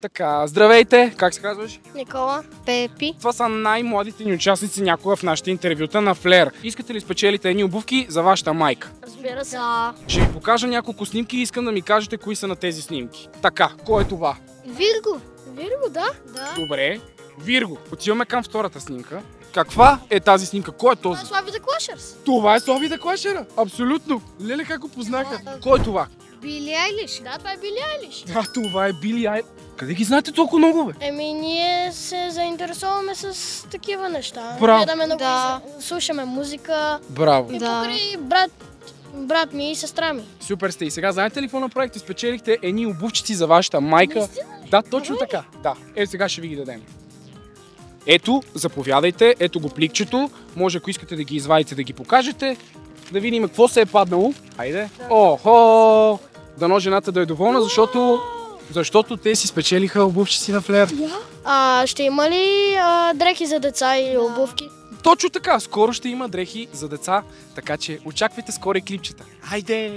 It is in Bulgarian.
Така, здравейте! Как се казваш? Никола. Пепи. Това са най-младите ни участници някога в нашите интервюта на Флер. Искате ли спечелите едни обувки за вашата майка? Разбира се. Да. Ще ви покажа няколко снимки и искам да ми кажете кои са на тези снимки. Така, кой е това? Вирго. Вирго, да? Да. Добре. Вирго. Отиваме към втората снимка. Каква е тази снимка? Кой е този? Това е Слави The Clashers. Това е Слави The Clashers. Абсолютно. Леле, как го познаха? Кой е това? Били Айлиш. Да, това е Били Айлиш. Да, това е Били Айлиш. Къде ги знаете толкова много, бе? Ние се заинтересуваме с такива неща. Браво. Гледаме много, слушаме музика. Браво. И покрай брат ми и сестра ми. Супер сте. И сега знаете ли какво направихте? Спечелихте едни обувчици за вашата майка. Наистина? Да, точно така. Да. Сега ще ви ги дадем. Ето, заповядайте. Ето го пликчето. Може, ако искате да ги извадите, да ги покажете. Да видим какво се е паднало. Хайде. Охо! Дано жената да е доволна, защото те си спечелиха обувчици на Флер. Ще има ли дрехи за деца или обувки? Точно така. Скоро ще има дрехи за деца, така че очаквайте скоро клипчета. Хайде!